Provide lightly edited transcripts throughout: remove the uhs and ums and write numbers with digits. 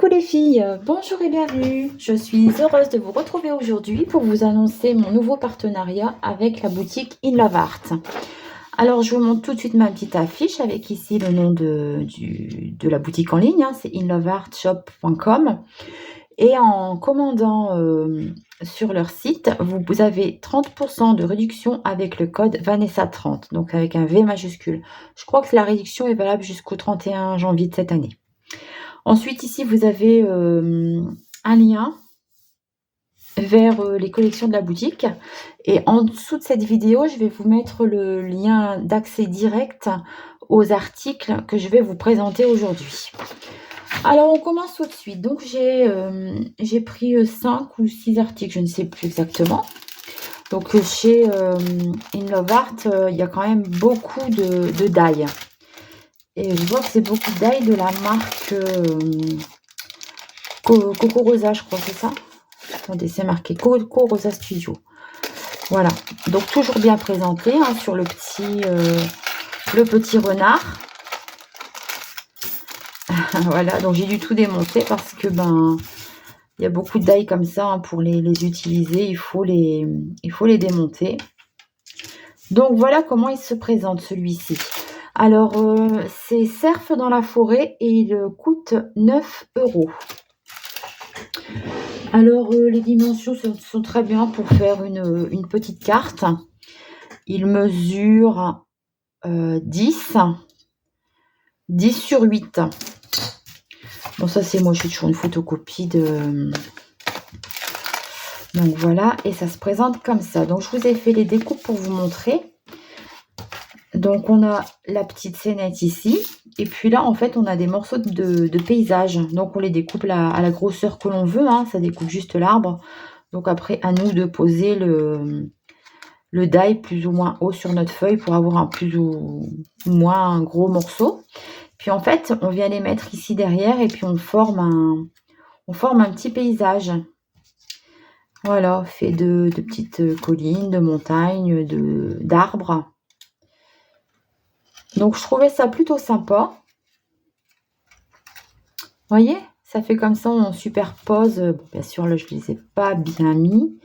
Coucou les filles, bonjour et bienvenue. Je suis heureuse de vous retrouver aujourd'hui pour vous annoncer mon nouveau partenariat avec la boutique In Love Art. Alors je vous montre tout de suite ma petite affiche avec ici le nom de la boutique en ligne, c'est inloveartshop.com. Et en commandant sur leur site, vous avez 30% de réduction avec le code Vanessa30, donc avec un V majuscule. Je crois que la réduction est valable jusqu'au 31 janvier de cette année. Ensuite, ici, vous avez un lien vers les collections de la boutique. Et en dessous de cette vidéo, je vais vous mettre le lien d'accès direct aux articles que je vais vous présenter aujourd'hui. Alors, on commence tout de suite. Donc, j'ai pris 5 ou 6 articles, je ne sais plus exactement. Donc, chez In Love Art, il y a quand même beaucoup de die. Et je vois que c'est beaucoup de die de la marque Coco Rosa, je crois, c'est ça. Attendez, c'est marqué Coco Rosa Studio. Voilà. Donc, toujours bien présenté hein, sur le petit renard. Voilà, donc j'ai dû tout démonter parce que il y a beaucoup de die comme ça hein, pour les utiliser. Il faut les démonter. Donc, voilà comment il se présente celui-ci. Alors, c'est Surf dans la forêt et il coûte 9 €. Alors, les dimensions sont très bien pour faire une petite carte. Il mesure 10 sur 8. Bon, ça, c'est moi, je suis toujours une photocopie de... Donc, voilà, et ça se présente comme ça. Donc, je vous ai fait les découpes pour vous montrer. Donc, on a la petite scénette ici. Et puis là, en fait, on a des morceaux de paysage. Donc, on les découpe à la grosseur que l'on veut. Hein. Ça découpe juste l'arbre. Donc, après, à nous de poser le die plus ou moins haut sur notre feuille pour avoir un plus ou moins un gros morceau. Puis, en fait, on vient les mettre ici derrière et puis on forme un petit paysage. Voilà, fait de petites collines, de montagnes, d'arbres. Donc, je trouvais ça plutôt sympa. Vous voyez, ça fait comme ça, on superpose. Bon, bien sûr, là, je ne les ai pas bien mis.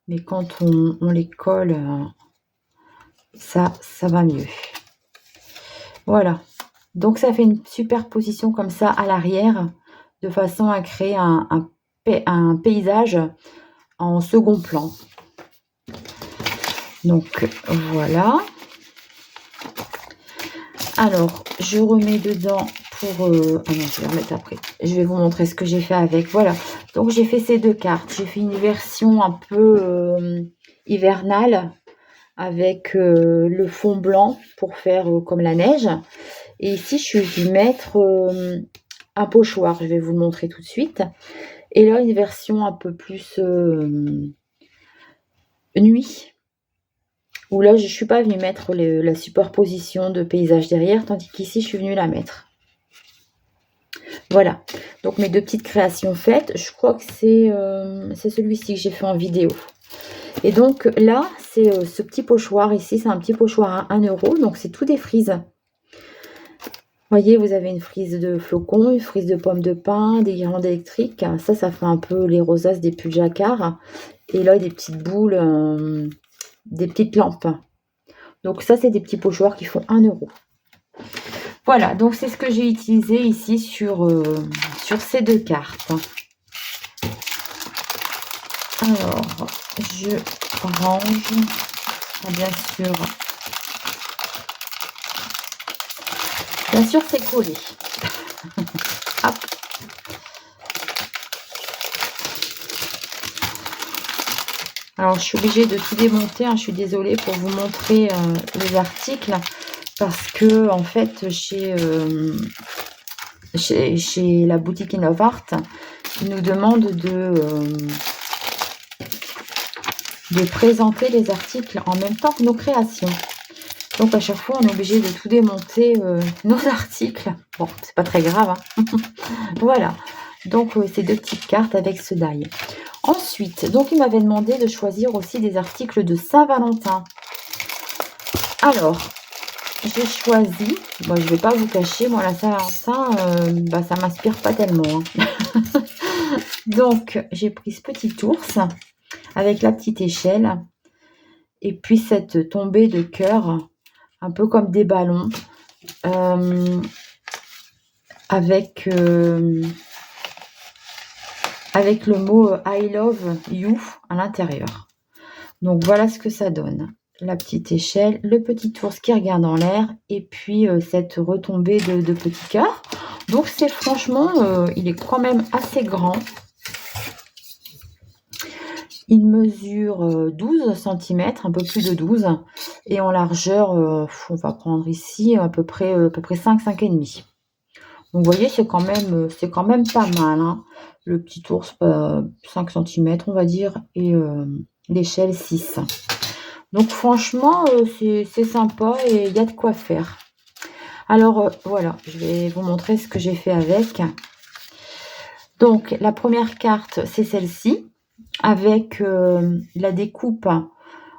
Mais quand on les colle, ça va mieux. Voilà. Donc, ça fait une superposition comme ça à l'arrière, de façon à créer un paysage en second plan. Donc, voilà. Alors, je remets dedans pour... ah non, je vais remettre après. Je vais vous montrer ce que j'ai fait avec. Voilà. Donc, j'ai fait ces 2 cartes. J'ai fait une version un peu hivernale avec le fond blanc pour faire comme la neige. Et ici, je suis venue mettre un pochoir. Je vais vous le montrer tout de suite. Et là, une version un peu plus nuit. Où là, je ne suis pas venue mettre la superposition de paysage derrière, tandis qu'ici, je suis venue la mettre. Voilà. Donc, mes 2 petites créations faites. Je crois que c'est celui-ci que j'ai fait en vidéo. Et donc, là, c'est ce petit pochoir ici. C'est un petit pochoir à 1 €. Donc, c'est tout des frises. Vous voyez, vous avez une frise de flocons, une frise de pommes de pin, des guirlandes électriques. Ça fait un peu les rosaces des pulls jacquard. Et là, des petites boules... des petites lampes. Donc ça, c'est des petits pochoirs qui font 1 €. Voilà, donc c'est ce que j'ai utilisé ici sur ces 2 cartes. Alors, je range, bien sûr. Bien sûr, c'est collé. Hop. Alors, je suis obligée de tout démonter. Hein, je suis désolée pour vous montrer les articles. Parce que, en fait, chez la boutique In Love Art, ils nous demandent de présenter les articles en même temps que nos créations. Donc, à chaque fois, on est obligé de tout démonter nos articles. Bon, c'est pas très grave. Hein. Voilà. Donc, ces 2 petites cartes avec ce die. Ensuite, donc, il m'avait demandé de choisir aussi des articles de Saint-Valentin. Alors, j'ai choisi, bon, je vais pas vous cacher, moi la Saint-Valentin, ça m'inspire pas tellement, hein. Donc j'ai pris ce petit ours avec la petite échelle et puis cette tombée de cœur, un peu comme des ballons, avec le mot I love you à l'intérieur. Donc voilà ce que ça donne. La petite échelle, le petit ours qui regarde en l'air et puis cette retombée de petits cœurs. Donc c'est franchement, il est quand même assez grand. Il mesure 12 cm, un peu plus de 12. Et en largeur, on va prendre ici à peu près 5, 5,5. Donc vous voyez, c'est quand même pas mal, hein. Le petit ours, 5 cm, on va dire, et l'échelle 6. Donc franchement, c'est sympa et il y a de quoi faire. Alors voilà, je vais vous montrer ce que j'ai fait avec. Donc la première carte, c'est celle-ci, avec la découpe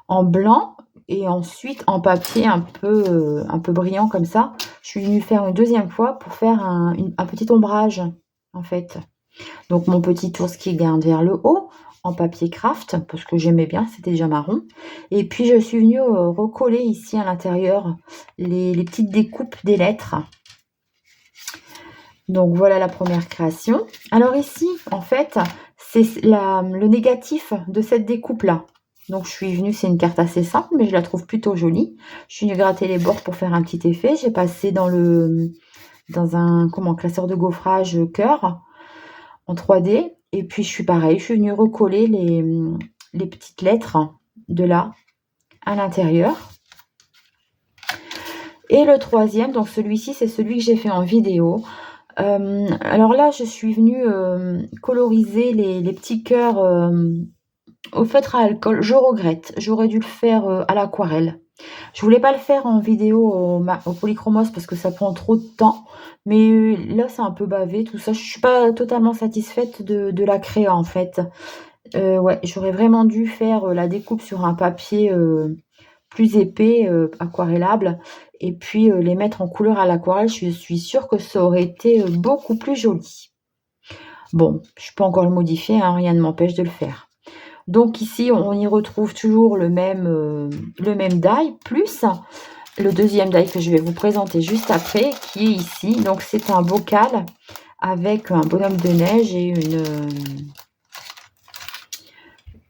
en blanc et ensuite en papier un peu brillant comme ça. Je suis venue faire une deuxième fois pour faire un petit ombrage, en fait. Donc mon petit ours qui garde vers le haut, en papier craft, parce que j'aimais bien, c'était déjà marron. Et puis je suis venue recoller ici à l'intérieur les petites découpes des lettres. Donc voilà la première création. Alors ici, en fait, c'est le négatif de cette découpe-là. Donc je suis venue, c'est une carte assez simple, mais je la trouve plutôt jolie. Je suis venue gratter les bords pour faire un petit effet. J'ai passé dans un classeur de gaufrage cœur en 3D. Et puis je suis venue recoller les petites lettres de là à l'intérieur. Et le troisième, donc celui-ci, c'est celui que j'ai fait en vidéo. Alors là, je suis venue coloriser les petits cœurs au feutre à alcool. Je regrette, j'aurais dû le faire à l'aquarelle. Je voulais pas le faire en vidéo au polychromos parce que ça prend trop de temps. Mais là, c'est un peu bavé, tout ça. Je suis pas totalement satisfaite de la créa, en fait. Ouais, j'aurais vraiment dû faire la découpe sur un papier plus épais, aquarellable, et puis les mettre en couleur à l'aquarelle. Je suis sûre que ça aurait été beaucoup plus joli. Bon, je peux encore le modifier, hein, rien ne m'empêche de le faire. Donc ici, on y retrouve toujours le même die, plus le deuxième die que je vais vous présenter juste après, qui est ici. Donc c'est un bocal avec un bonhomme de neige et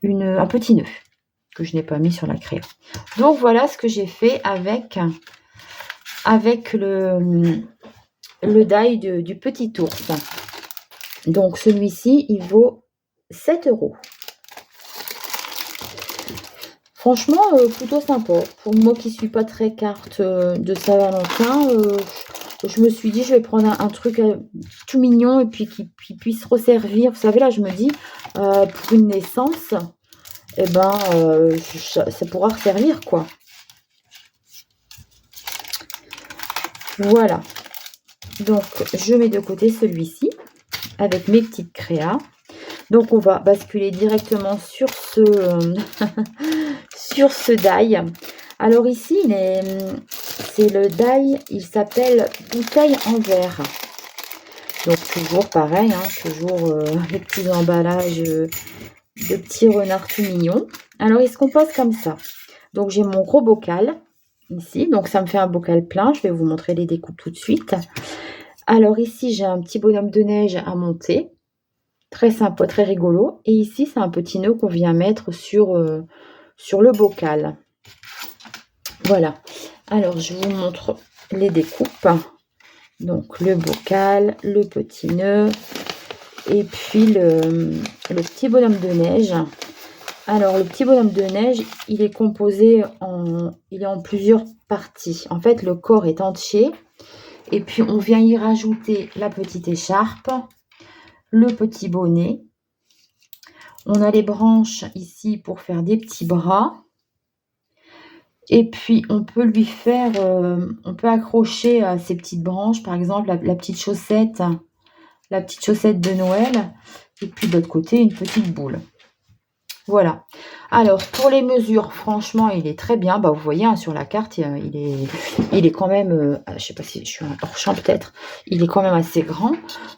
un petit nœud que je n'ai pas mis sur la créa. Donc voilà ce que j'ai fait avec le die du petit ours. Donc celui-ci, il vaut 7 €. Franchement, plutôt sympa. Pour moi qui suis pas très carte de Saint-Valentin, je me suis dit, je vais prendre un truc tout mignon et puis qui puisse resservir. Vous savez, là, je me dis, pour une naissance, eh ben, ça pourra resservir, quoi. Voilà. Donc, je mets de côté celui-ci avec mes petites créas. Donc, on va basculer directement sur sur ce die. Alors ici, c'est le die, il s'appelle bouteille en verre. Donc toujours pareil, hein, toujours les petits emballages de petits renards tout mignons. Alors il se compose comme ça. Donc j'ai mon gros bocal ici, donc ça me fait un bocal plein. Je vais vous montrer les découpes tout de suite. Alors ici j'ai un petit bonhomme de neige à monter, très sympa, très rigolo. Et ici c'est un petit nœud qu'on vient mettre sur le bocal. Voilà. Alors je vous montre les découpes. Donc le bocal, le petit nœud et puis le petit bonhomme de neige. Alors le petit bonhomme de neige, il est composé il est en plusieurs parties. En fait, le corps est entier et puis on vient y rajouter la petite écharpe, le petit bonnet. On a les branches ici pour faire des petits bras. Et puis, on peut lui faire, on peut accrocher à ces petites branches, par exemple, la petite chaussette de Noël. Et puis, de l'autre côté, une petite boule. Voilà. Alors, pour les mesures, franchement, il est très bien. Bah, vous voyez, hein, sur la carte, il est quand même, je sais pas si je suis hors champ peut-être, il est quand même assez grand.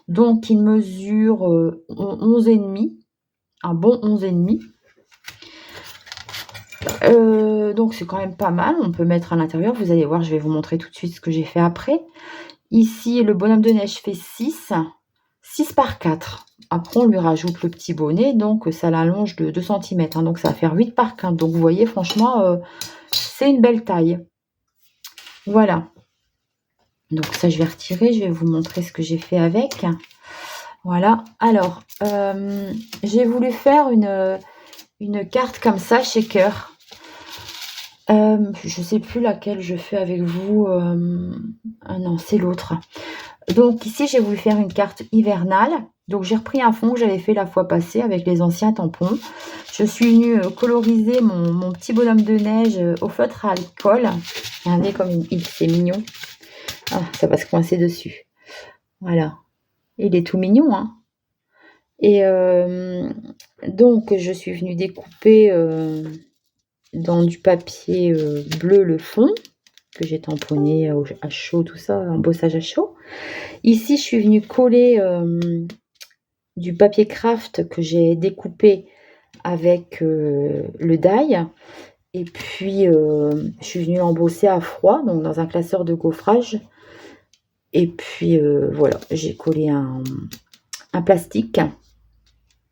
Donc, il mesure 11,5, un bon 11,5. Donc, c'est quand même pas mal. On peut mettre à l'intérieur. Vous allez voir, je vais vous montrer tout de suite ce que j'ai fait après. Ici, le bonhomme de neige fait 6 par 4. Après, on lui rajoute le petit bonnet, donc ça l'allonge de 2 cm. Hein, donc, ça va faire 8 par 15. Donc, vous voyez, franchement, c'est une belle taille. Voilà. Donc, ça, je vais retirer. Je vais vous montrer ce que j'ai fait avec. Voilà. Alors, j'ai voulu faire une carte comme ça, shaker. Je ne sais plus laquelle je fais avec vous. Ah non, c'est l'autre. Donc ici, j'ai voulu faire une carte hivernale. Donc j'ai repris un fond que j'avais fait la fois passée avec les anciens tampons. Je suis venue coloriser mon petit bonhomme de neige au feutre à alcool. Regardez comme c'est mignon. Ah, ça va se coincer dessus. Voilà. Il est tout mignon, hein. Et donc je suis venue découper dans du papier bleu le fond que j'ai tamponné à chaud, tout ça, embossage à chaud. Ici, je suis venue coller du papier craft que j'ai découpé avec le die. Et puis, je suis venue embosser à froid, donc dans un classeur de gaufrage. Et puis, voilà, j'ai collé un plastique.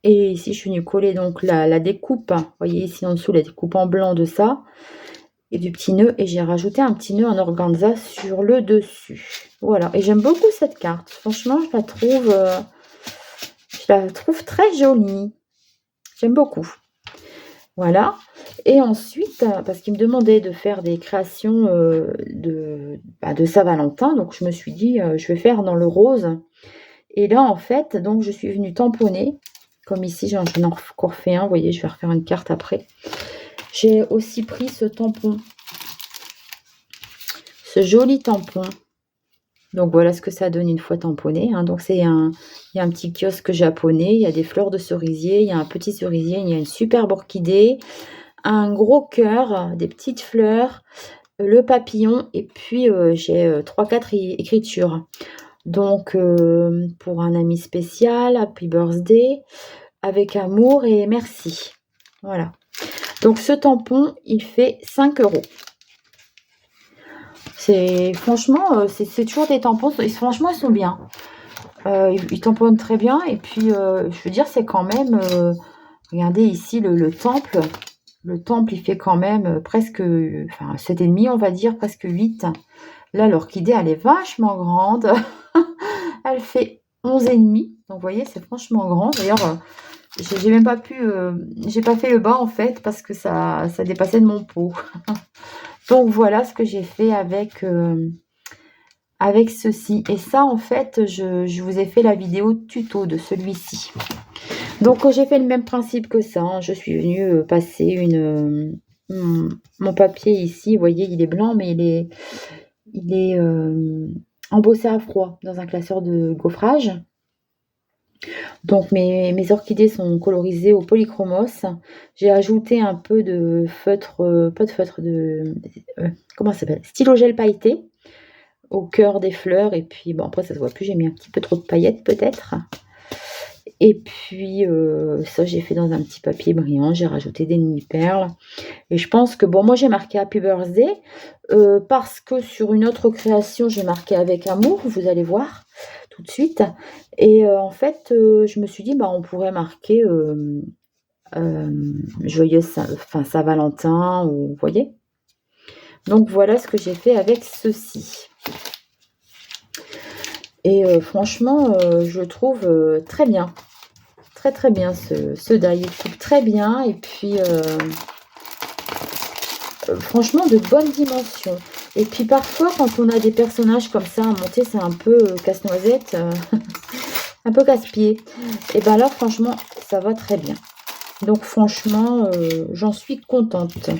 Et ici, je suis venue coller donc la découpe. Vous voyez ici en dessous, la découpe en blanc de ça. Et du petit nœud. Et j'ai rajouté un petit nœud en organza sur le dessus. Voilà. Et j'aime beaucoup cette carte. Franchement, je la trouve très jolie. J'aime beaucoup. Voilà. Et ensuite, parce qu'il me demandait de faire des créations de Saint-Valentin, donc je me suis dit, je vais faire dans le rose. Et là, en fait, donc je suis venue tamponner. Comme ici, j'en ai encore fait un. Vous voyez, je vais refaire une carte après. J'ai aussi pris ce tampon. Ce joli tampon. Donc voilà ce que ça donne une fois tamponné. Hein. Donc il y a un petit kiosque japonais, il y a des fleurs de cerisier, il y a un petit cerisier, il y a une superbe orchidée, un gros cœur, des petites fleurs, le papillon et puis j'ai 3-4 écritures. Donc pour un ami spécial, happy birthday, avec amour et merci. Voilà. Donc ce tampon, il fait 5 €. Franchement, c'est toujours des tampons, franchement, ils sont bien. Ils tamponnent très bien. Et puis, je veux dire, c'est quand même, regardez ici le temple. Le temple, il fait quand même presque, enfin, 7,5, on va dire, presque 8. Là, l'orchidée, elle est vachement grande. Elle fait 11,5. Donc, vous voyez, c'est franchement grand. D'ailleurs, j'ai même pas pu, j'ai pas fait le bas, en fait, parce que ça dépassait de mon pot. Donc voilà ce que j'ai fait avec ceci. Et ça, en fait, je vous ai fait la vidéo tuto de celui-ci. Donc j'ai fait le même principe que ça. Hein. Je suis venue passer mon papier ici. Vous voyez, il est blanc, mais il est embossé à froid dans un classeur de gaufrage. Donc mes orchidées sont colorisées au polychromos. J'ai ajouté un peu de feutre, pas de feutre, comment ça s'appelle, stylo gel pailleté au cœur des fleurs. Et puis bon, après ça se voit plus, j'ai mis un petit peu trop de paillettes peut-être. Et puis ça j'ai fait dans un petit papier brillant, j'ai rajouté des mini-perles. Et je pense que bon, moi j'ai marqué Happy Birthday parce que sur une autre création j'ai marqué avec amour, vous allez voir tout de suite. Et en fait, je me suis dit, bah, on pourrait marquer joyeuse Saint-Valentin, ou vous voyez. Donc voilà ce que j'ai fait avec ceci. Et franchement, je le trouve très bien. Très très bien ce die. Il coupe très bien. Et puis, franchement, de bonnes dimensions. Et puis parfois, quand on a des personnages comme ça à monter, c'est un peu casse-noisette, un peu casse-pied. Et bien là, franchement, ça va très bien. Donc franchement, j'en suis contente.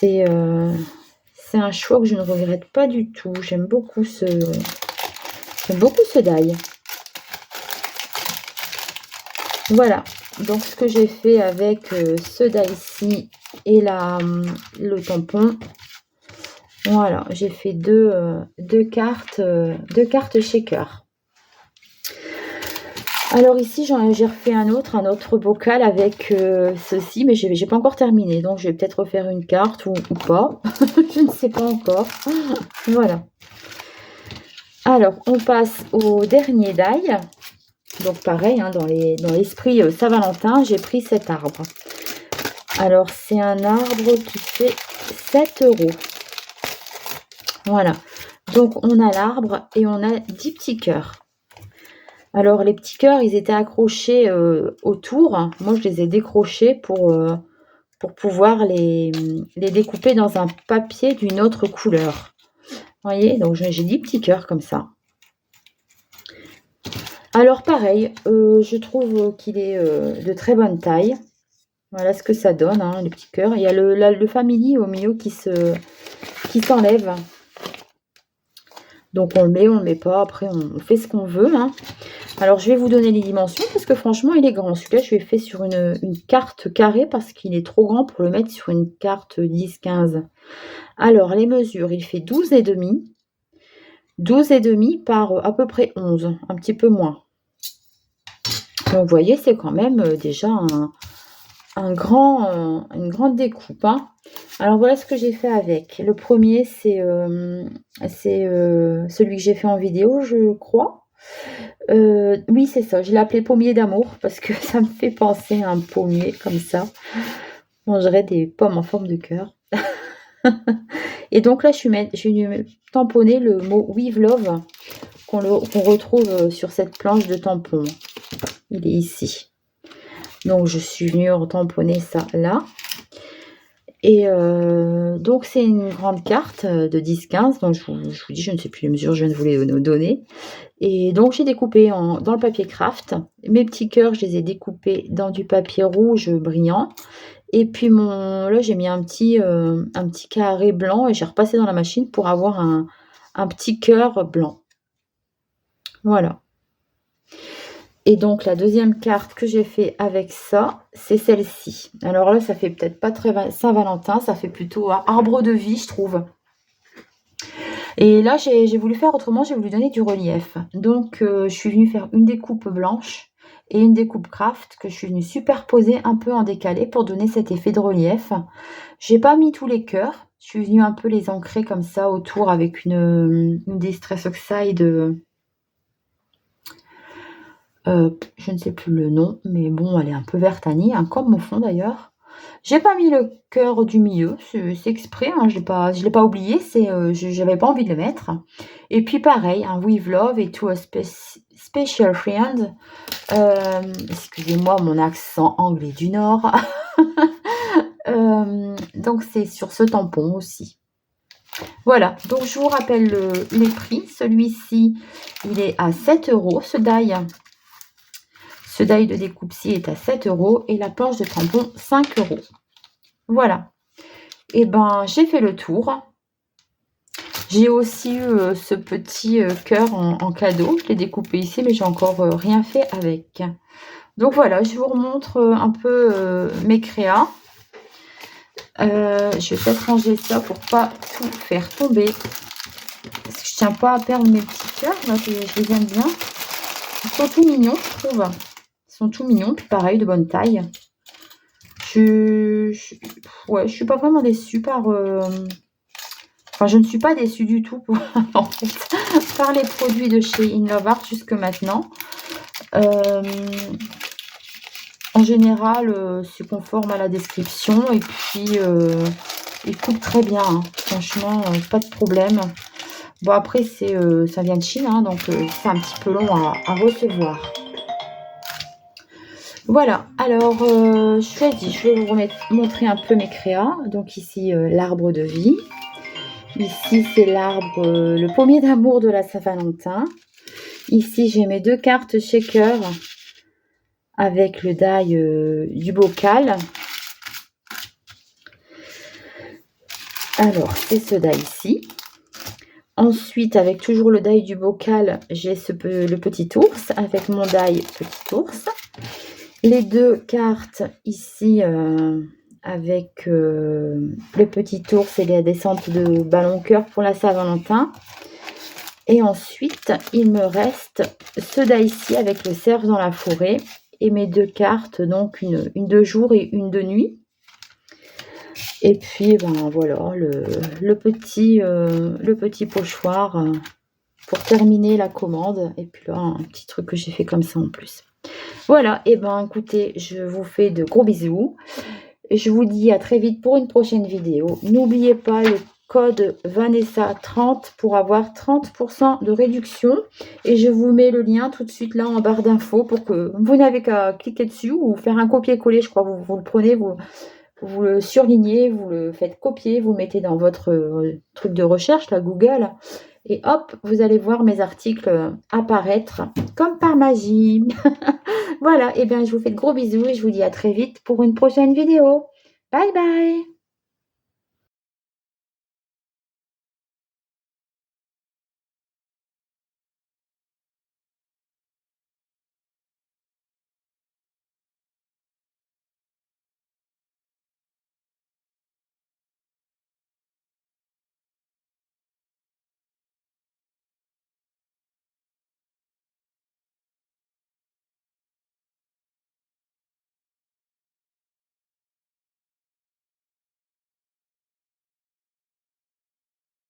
C'est un choix que je ne regrette pas du tout. J'aime beaucoup ce die. Voilà. donc ce que j'ai fait avec ce die-ci et le tampon, voilà, j'ai fait deux cartes shaker. Alors ici, j'ai refait un autre bocal avec ceci, mais j'ai pas encore terminé, donc je vais peut-être refaire une carte ou pas, je ne sais pas encore. Voilà. Alors, on passe au dernier die. Donc pareil, hein, dans l'esprit Saint-Valentin, j'ai pris cet arbre. Alors, c'est un arbre qui fait 7 €. Voilà. Donc, on a l'arbre et on a 10 petits cœurs. Alors, les petits cœurs, ils étaient accrochés autour. Moi, je les ai décrochés pour pouvoir les découper dans un papier d'une autre couleur. Vous voyez, donc j'ai 10 petits cœurs comme ça. Alors pareil, je trouve qu'il est de très bonne taille. Voilà ce que ça donne, hein, les petits cœurs. Il y a le family au milieu qui s'enlève. Donc on le met pas. Après on fait ce qu'on veut, hein. Alors je vais vous donner les dimensions parce que franchement il est grand. Celui-là je l'ai fait sur une carte carrée parce qu'il est trop grand pour le mettre sur une carte 10-15. Alors les mesures, il fait 12,5. 12,5 par à peu près 11, un petit peu moins. Donc vous voyez, c'est quand même déjà une grande découpe, hein. Alors voilà ce que j'ai fait avec. Le premier, c'est celui que j'ai fait en vidéo, je crois. Oui, c'est ça. Je l'ai appelé pommier d'amour parce que ça me fait penser à un pommier comme ça. On dirait des pommes en forme de cœur. Et donc là, je vais tamponner le mot With Love qu'on retrouve sur cette planche de tampon. Il est ici. Donc je suis venue tamponner ça là. Et donc c'est une grande carte de 10-15. Donc je vous dis, je ne sais plus les mesures, je viens de vous les donner. Et donc j'ai découpé dans le papier craft. Mes petits cœurs, je les ai découpés dans du papier rouge brillant. Et puis là j'ai mis un petit carré blanc et j'ai repassé dans la machine pour avoir un petit cœur blanc. Voilà. Et donc la deuxième carte que j'ai fait avec ça, c'est celle-ci. Alors là, ça fait peut-être pas très Saint-Valentin, ça fait plutôt arbre de vie, je trouve. Et là, j'ai voulu faire autrement, j'ai voulu donner du relief. Donc je suis venue faire une découpe blanche et une découpe craft que je suis venue superposer un peu en décalé pour donner cet effet de relief. J'ai pas mis tous les cœurs, je suis venue un peu les ancrer comme ça autour avec une Distress Oxide. Je ne sais plus le nom, mais bon, elle est un peu verte Annie, hein, comme mon fond d'ailleurs. J'ai pas mis le cœur du milieu, c'est exprès, hein, je l'ai pas oublié, j'avais pas envie de le mettre. Et puis pareil, un With Love et To a Special Friend. Excusez-moi mon accent anglais du Nord. Donc c'est sur ce tampon aussi. Voilà, donc je vous rappelle les prix. Celui-ci, il est à 7 €, ce die. Ce die de découpe-ci est à 7 € et la planche de tampon 5 €. Voilà. Et ben j'ai fait le tour. J'ai aussi eu ce petit cœur en cadeau. Je l'ai découpé ici, mais j'ai encore rien fait avec. Donc voilà, je vous remontre un peu mes créas. Je vais peut-être ranger ça pour pas tout faire tomber. Parce que je tiens pas à perdre mes petits cœurs. Là, je les aime bien. Ils sont tout mignons, je trouve. Ils sont tout mignons, puis pareil, de bonne taille. Je suis pas vraiment déçue enfin, je ne suis pas déçue du tout en fait, par les produits de chez In Love Art jusque maintenant. En général, c'est conforme à la description et puis ils coupent très bien, hein. Franchement, pas de problème. Bon, après, ça vient de Chine, hein, donc c'est un petit peu long à recevoir. Voilà, alors je vais vous montrer un peu mes créas. Donc ici, l'arbre de vie. Ici, c'est le pommier d'amour de la Saint-Valentin. Ici, j'ai mes 2 cartes shaker avec le die du bocal. Alors, c'est ce die ici. Ensuite, avec toujours le die du bocal, j'ai le petit ours avec mon die petit ours. les 2 cartes ici, avec, le petit ours et la descente de ballon cœur pour la Saint-Valentin. Et ensuite, il me reste ce die-ci avec le cerf dans la forêt et mes 2 cartes, donc une de jour et une de nuit. Et puis, ben, voilà, le petit pochoir, pour terminer la commande. Et puis là, un petit truc que j'ai fait comme ça en plus. Voilà, et ben, écoutez, je vous fais de gros bisous. Je vous dis à très vite pour une prochaine vidéo. N'oubliez pas le code Vanessa30 pour avoir 30% de réduction. Et je vous mets le lien tout de suite là en barre d'infos pour que vous n'avez qu'à cliquer dessus ou faire un copier-coller. Je crois que vous le prenez, vous le surlignez, vous le faites copier, vous le mettez dans votre truc de recherche, là, Google. Et hop, vous allez voir mes articles apparaître comme par magie. Voilà, et bien je vous fais de gros bisous et je vous dis à très vite pour une prochaine vidéo. Bye bye!